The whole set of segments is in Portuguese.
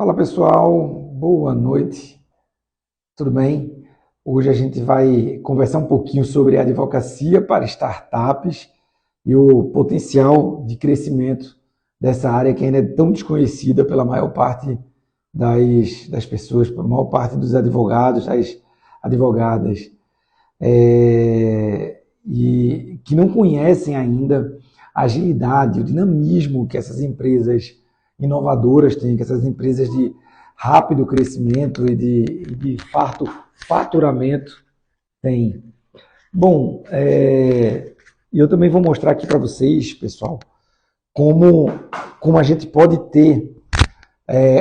Fala pessoal, boa noite, tudo bem? Hoje a gente vai conversar um pouquinho sobre a advocacia para startups e o potencial de crescimento dessa área que ainda é tão desconhecida pela maior parte das pessoas, pela maior parte dos advogados, das advogadas, e que não conhecem ainda a agilidade, o dinamismo que essas empresas inovadoras têm, que essas empresas de rápido crescimento e de faturamento têm. Bom, eu também vou mostrar aqui para vocês, pessoal, como a gente pode ter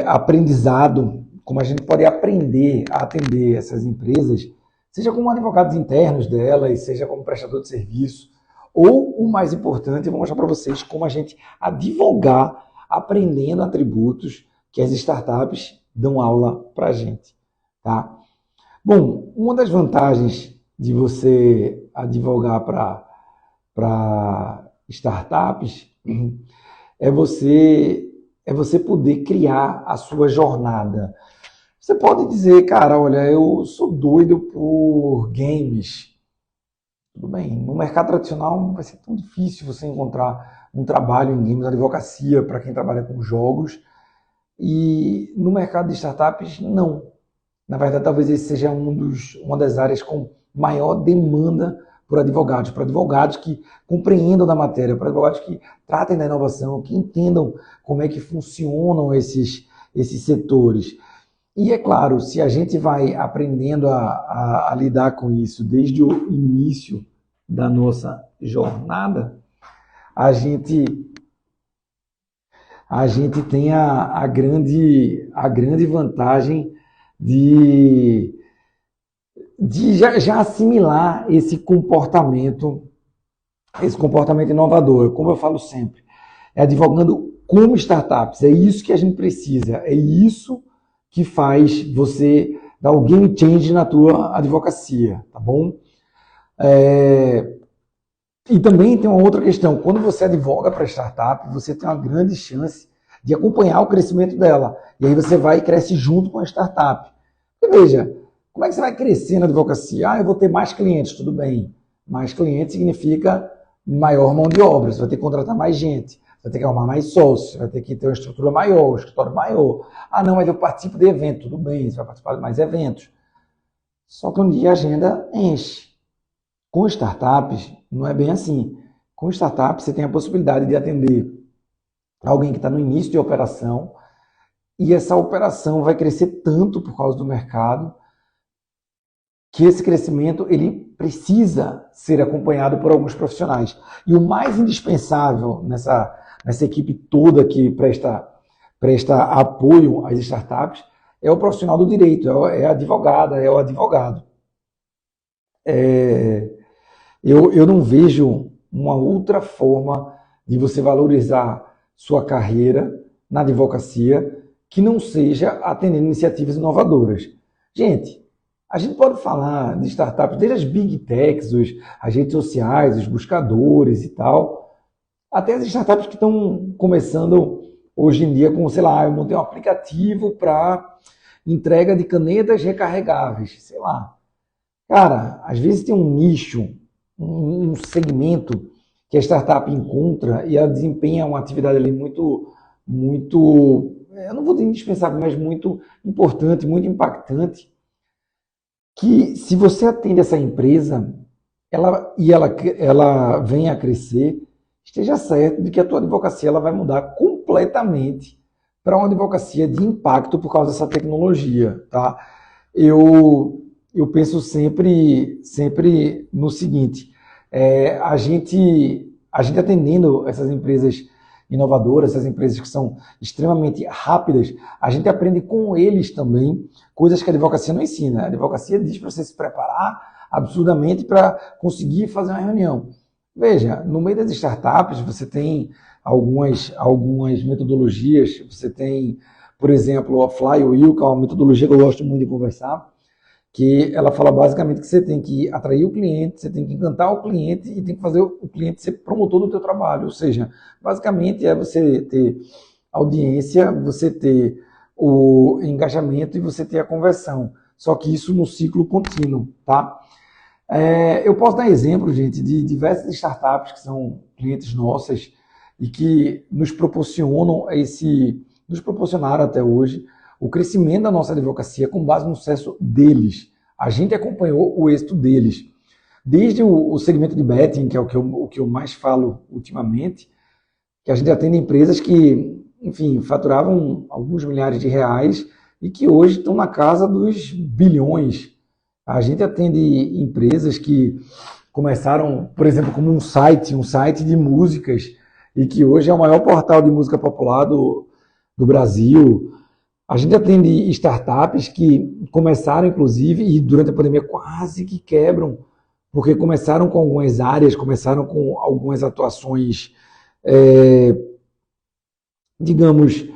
aprendizado, como a gente pode aprender a atender essas empresas, seja como advogados internos delas, seja como prestador de serviço, ou o mais importante, eu vou mostrar para vocês como a gente advogar aprendendo atributos que as startups dão aula para a gente. Tá? Bom, uma das vantagens de você advogar para startups é você poder criar a sua jornada. Você pode dizer, cara, olha, eu sou doido por games. Tudo bem, no mercado tradicional vai ser tão difícil você encontrar um trabalho em games, advocacia para quem trabalha com jogos. E no mercado de startups, não. Na verdade, talvez esse seja uma das áreas com maior demanda por advogados que compreendam da matéria, por advogados que tratem da inovação, que entendam como é que funcionam esses setores. E é claro, se a gente vai aprendendo a lidar com isso desde o início da nossa jornada, a gente tem a grande vantagem de já assimilar esse comportamento inovador. Como eu falo sempre, é advogando como startups, é isso que a gente precisa, é isso que faz você dar o game change na tua advocacia, tá bom? E também tem uma outra questão, quando você advoga para startup, você tem uma grande chance de acompanhar o crescimento dela, e aí você vai e cresce junto com a startup. E veja, como é que você vai crescer na advocacia? Eu vou ter mais clientes, tudo bem. Mais clientes significa maior mão de obra, você vai ter que contratar mais gente, você vai ter que arrumar mais sócios, você vai ter que ter uma estrutura maior, um escritório maior. Não, mas eu participo de evento, tudo bem, você vai participar de mais eventos. Só que um dia a agenda enche. Com startups, não é bem assim. Com startups, você tem a possibilidade de atender alguém que está no início de operação, e essa operação vai crescer tanto por causa do mercado, que esse crescimento ele precisa ser acompanhado por alguns profissionais. E o mais indispensável nessa equipe toda que presta apoio às startups é o profissional do direito, é a advogada, é o advogado. Eu não vejo uma outra forma de você valorizar sua carreira na advocacia que não seja atendendo iniciativas inovadoras. Gente, a gente pode falar de startups, desde as big techs, as redes sociais, os buscadores e tal, até as startups que estão começando hoje em dia com, sei lá, eu montei um aplicativo para entrega de canetas recarregáveis, sei lá. Cara, às vezes tem um nicho, um segmento que a startup encontra e ela desempenha uma atividade ali muito, eu não vou dizer indispensável, mas muito importante, muito impactante, que se você atende essa empresa ela vem a crescer, esteja certo de que a tua advocacia ela vai mudar completamente para uma advocacia de impacto por causa dessa tecnologia, tá? Eu penso sempre no seguinte, a gente atendendo essas empresas inovadoras, essas empresas que são extremamente rápidas, a gente aprende com eles também coisas que a advocacia não ensina. A advocacia diz para você se preparar absurdamente para conseguir fazer uma reunião. Veja, no meio das startups você tem algumas metodologias, você tem, por exemplo, a Flywheel, que é uma metodologia que eu gosto muito de conversar, que ela fala basicamente que você tem que atrair o cliente, você tem que encantar o cliente e tem que fazer o cliente ser promotor do teu trabalho. Ou seja, basicamente é você ter audiência, você ter o engajamento e você ter a conversão. Só que isso no ciclo contínuo, tá? Eu posso dar exemplo, gente, de diversas startups que são clientes nossas e que nos proporcionaram até hoje o crescimento da nossa advocacia com base no sucesso deles. A gente acompanhou o êxito deles. Desde o segmento de betting, que é o que eu mais falo ultimamente, que a gente atende empresas que, enfim, faturavam alguns milhares de reais e que hoje estão na casa dos bilhões. A gente atende empresas que começaram, por exemplo, como um site de músicas, e que hoje é o maior portal de música popular do Brasil. A gente atende startups que começaram, inclusive, e durante a pandemia quase que quebram, porque começaram com algumas áreas, começaram com algumas atuações, digamos,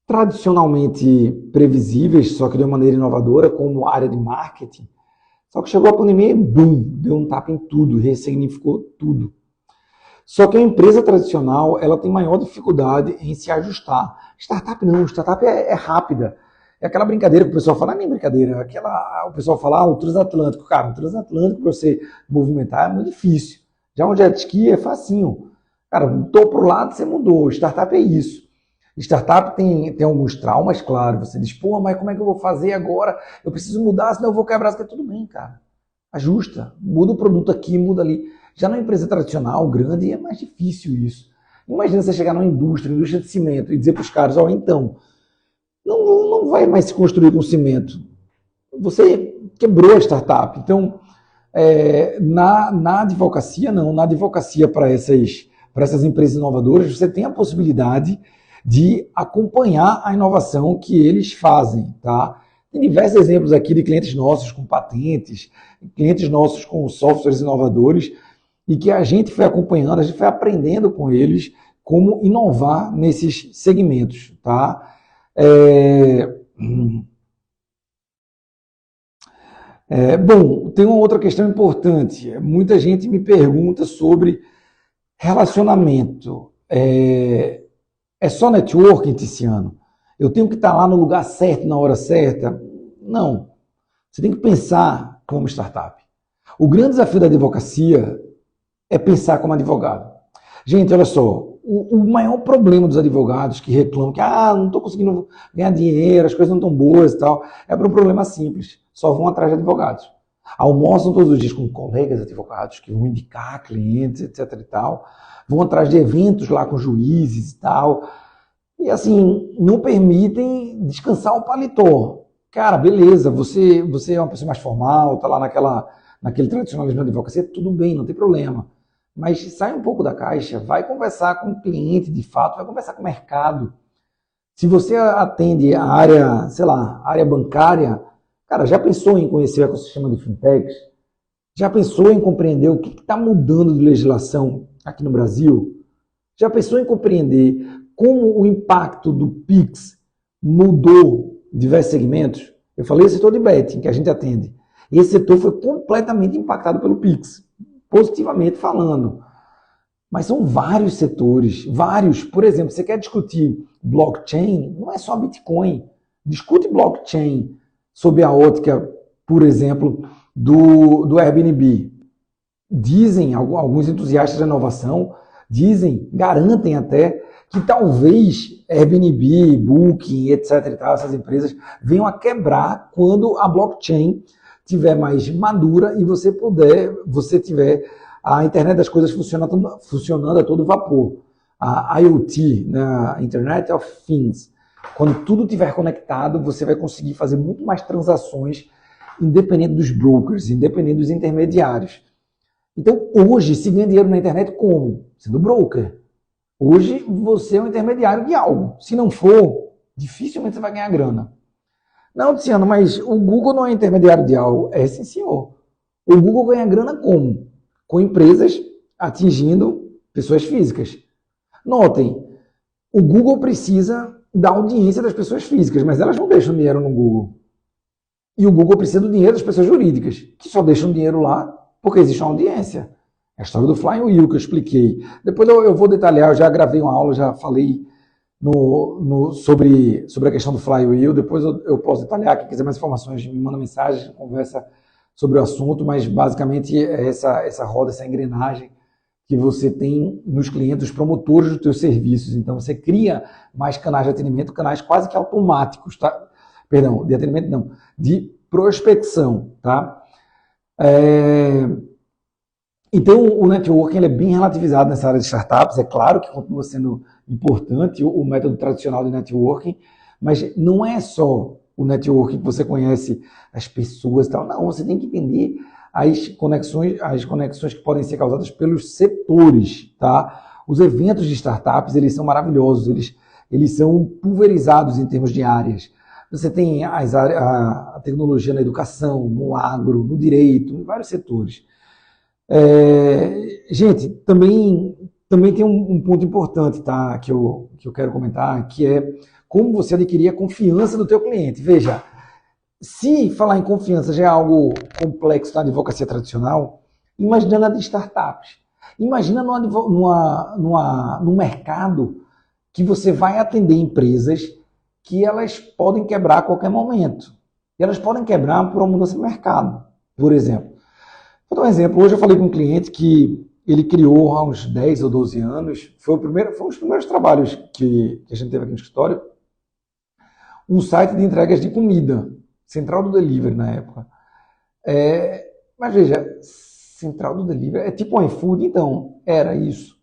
tradicionalmente previsíveis, só que de uma maneira inovadora, como a área de marketing. Só que chegou a pandemia e, boom, deu um tapa em tudo, ressignificou tudo. Só que a empresa tradicional, ela tem maior dificuldade em se ajustar. Startup não, startup é rápida. É aquela brincadeira que o pessoal fala, nem brincadeira, o pessoal fala, o transatlântico. Cara, o transatlântico para você movimentar é muito difícil. Já um jet ski é facinho. Cara, mudou para o lado, você mudou. Startup é isso. Startup tem alguns traumas, claro. Você diz, pô, mas como é que eu vou fazer agora? Eu preciso mudar, senão eu vou quebrar. Tudo bem, cara. Ajusta. Muda o produto aqui, muda ali. Já na empresa tradicional, grande, é mais difícil isso. Imagina você chegar numa indústria de cimento, e dizer para os caras, então, não vai mais se construir com cimento. Você quebrou a startup. Então, na advocacia, não. Na advocacia para essas empresas inovadoras, você tem a possibilidade de acompanhar a inovação que eles fazem, tá? Tem diversos exemplos aqui de clientes nossos com patentes, clientes nossos com softwares inovadores, e que a gente foi acompanhando, a gente foi aprendendo com eles como inovar nesses segmentos, tá? Bom, tem uma outra questão importante. Muita gente me pergunta sobre relacionamento. É só networking, Tiziano? Eu tenho que estar lá no lugar certo, na hora certa? Não. Você tem que pensar como startup. O grande desafio da advocacia é pensar como advogado. Gente, olha só, o maior problema dos advogados que reclamam que não estou conseguindo ganhar dinheiro, as coisas não estão boas e tal, é por um problema simples. Só vão atrás de advogados. Almoçam todos os dias com colegas advogados que vão indicar clientes, etc e tal. Vão atrás de eventos lá com juízes e tal. E assim, não permitem descansar o paletó. Cara, beleza, você é uma pessoa mais formal, está lá naquele tradicionalismo da advocacia, tudo bem, não tem problema. Mas sai um pouco da caixa, vai conversar com o cliente de fato, vai conversar com o mercado. Se você atende a área, sei lá, área bancária, cara, já pensou em conhecer o ecossistema de fintechs? Já pensou em compreender o que está mudando de legislação aqui no Brasil? Já pensou em compreender como o impacto do Pix mudou diversos segmentos? Eu falei o setor de betting, que a gente atende. Esse setor foi completamente impactado pelo Pix, positivamente falando. Mas são vários setores, vários. Por exemplo, você quer discutir blockchain, não é só Bitcoin. Discute blockchain sob a ótica, por exemplo, do Airbnb. Dizem, alguns entusiastas da inovação, garantem até que talvez Airbnb, Booking, etc. e tal, essas empresas venham a quebrar quando a blockchain tiver mais madura e você tiver a internet das coisas funcionando a todo vapor. A IoT, né, Internet of Things. Quando tudo estiver conectado, você vai conseguir fazer muito mais transações independente dos brokers, independente dos intermediários. Então, hoje, se ganha dinheiro na internet, como? Sendo broker. Hoje, você é um intermediário de algo. Se não for, dificilmente você vai ganhar grana. Não, Tiziano, mas o Google não é intermediário de algo. É sim, senhor. O Google ganha grana como? Com empresas atingindo pessoas físicas. Notem, o Google precisa da audiência das pessoas físicas, mas elas não deixam dinheiro no Google. E o Google precisa do dinheiro das pessoas jurídicas, que só deixam dinheiro lá porque existe uma audiência. É a história do Flywheel que eu expliquei. Depois eu vou detalhar, eu já gravei uma aula, já falei sobre a questão do flywheel. Depois eu posso detalhar. Quem quiser mais informações, me manda mensagem, conversa sobre o assunto, mas basicamente é essa roda, essa engrenagem que você tem nos clientes, os promotores dos teus serviços. Então, você cria mais canais de atendimento, canais quase que automáticos, tá? Perdão, de atendimento não, de prospecção, tá? Então, o networking ele é bem relativizado nessa área de startups. É claro que continua sendo importante o método tradicional de networking, mas não é só o networking que você conhece as pessoas e tal. Não, você tem que entender as conexões que podem ser causadas pelos setores, tá? Os eventos de startups, eles são maravilhosos, eles são pulverizados em termos de áreas. Você tem a tecnologia na educação, no agro, no direito, em vários setores. Gente, também tem um ponto importante, tá, que eu quero comentar, que é como você adquirir a confiança do teu cliente. Veja, se falar em confiança já é algo complexo na advocacia tradicional, imagina na de startups. Imagina num mercado que você vai atender empresas que elas podem quebrar a qualquer momento. E elas podem quebrar por uma mudança de mercado, por exemplo. Vou dar um exemplo. Hoje eu falei com um cliente que ele criou há uns 10 ou 12 anos, foi um dos primeiros trabalhos que a gente teve aqui no escritório, um site de entregas de comida, Central do Delivery na época. Mas veja, Central do Delivery é tipo um iFood, então era isso.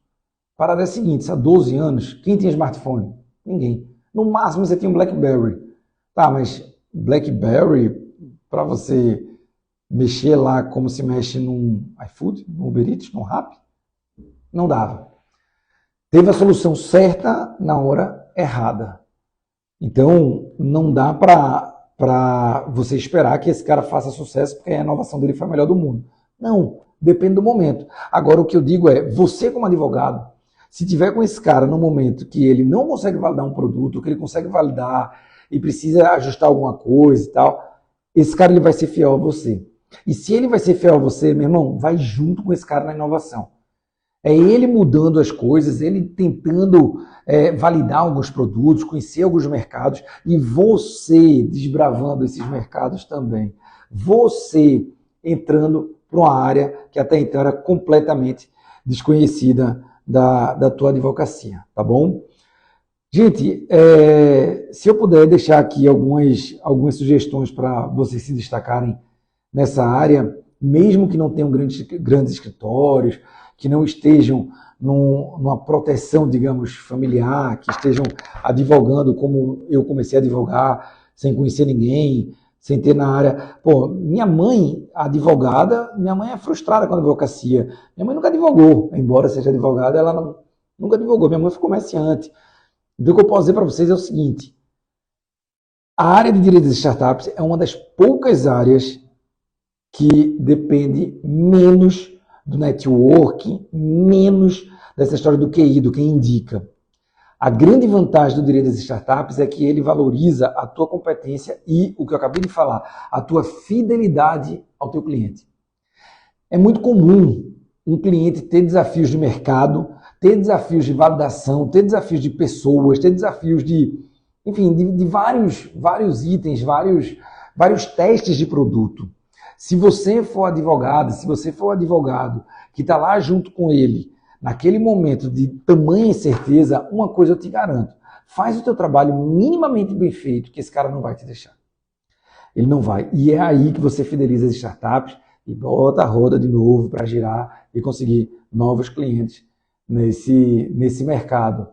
A parada é a seguinte, há 12 anos, quem tinha smartphone? Ninguém. No máximo você tinha um BlackBerry. Tá, mas BlackBerry, para você mexer lá como se mexe num iFood, num Uber Eats, num Rappi, não dava. Teve a solução certa na hora errada. Então, não dá para você esperar que esse cara faça sucesso porque a inovação dele foi a melhor do mundo. Não, depende do momento. Agora, o que eu digo é, você como advogado, se tiver com esse cara no momento que ele não consegue validar um produto, que ele consegue validar e precisa ajustar alguma coisa e tal, esse cara ele vai ser fiel a você. E se ele vai ser fiel a você, meu irmão, vai junto com esse cara na inovação. É ele mudando as coisas, ele tentando validar alguns produtos, conhecer alguns mercados e você desbravando esses mercados também. Você entrando para uma área que até então era completamente desconhecida da tua advocacia, tá bom? Gente, se eu puder deixar aqui algumas sugestões para vocês se destacarem nessa área, mesmo que não tenham grandes escritórios, que não estejam numa proteção, digamos, familiar, que estejam advogando como eu comecei a advogar, sem conhecer ninguém, sem ter na área. Pô, minha mãe, advogada, minha mãe é frustrada com a advocacia. Minha mãe nunca advogou, embora seja advogada, ela nunca advogou. Minha mãe foi comerciante. Então, o que eu posso dizer para vocês é o seguinte: a área de direito das startups é uma das poucas áreas que depende menos do networking, menos dessa história do QI, do quem indica. A grande vantagem do direito das startups é que ele valoriza a tua competência e, o que eu acabei de falar, a tua fidelidade ao teu cliente. É muito comum um cliente ter desafios de mercado, ter desafios de validação, ter desafios de pessoas, ter desafios enfim, de vários itens, vários testes de produto. Se você for advogado, que está lá junto com ele, naquele momento de tamanha incerteza, uma coisa eu te garanto: faz o teu trabalho minimamente bem feito, que esse cara não vai te deixar. Ele não vai. E é aí que você fideliza as startups e bota a roda de novo para girar e conseguir novos clientes nesse mercado.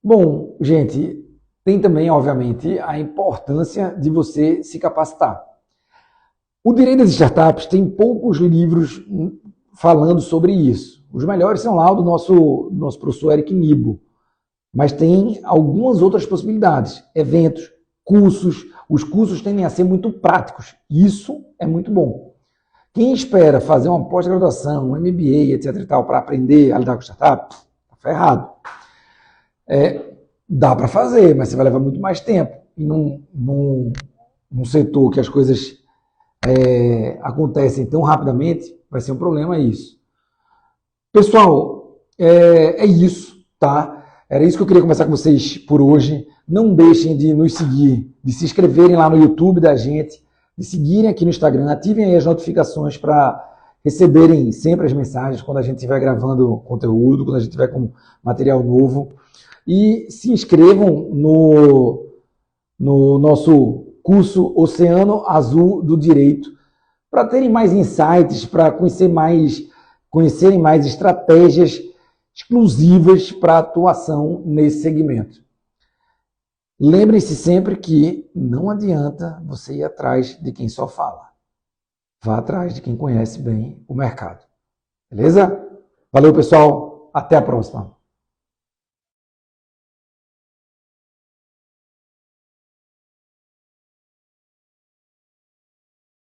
Bom, gente, tem também, obviamente, a importância de você se capacitar. O direito das startups tem poucos livros falando sobre isso. Os melhores são lá o do nosso professor Eric Nibo. Mas tem algumas outras possibilidades. Eventos, cursos. Os cursos tendem a ser muito práticos. Isso é muito bom. Quem espera fazer uma pós-graduação, um MBA, etc. e tal, para aprender a lidar com startup, está ferrado. Dá para fazer, mas você vai levar muito mais tempo. E num setor que as coisas acontecem tão rapidamente, vai ser um problema isso. Pessoal, é isso, tá? Era isso que eu queria conversar com vocês por hoje. Não deixem de nos seguir, de se inscreverem lá no YouTube da gente, de seguirem aqui no Instagram, ativem aí as notificações para receberem sempre as mensagens quando a gente estiver gravando conteúdo, quando a gente estiver com material novo. E se inscrevam no nosso curso Oceano Azul do Direito, para terem mais insights, para conhecerem mais estratégias exclusivas para atuação nesse segmento. Lembrem-se sempre que não adianta você ir atrás de quem só fala. Vá atrás de quem conhece bem o mercado. Beleza? Valeu, pessoal. Até a próxima.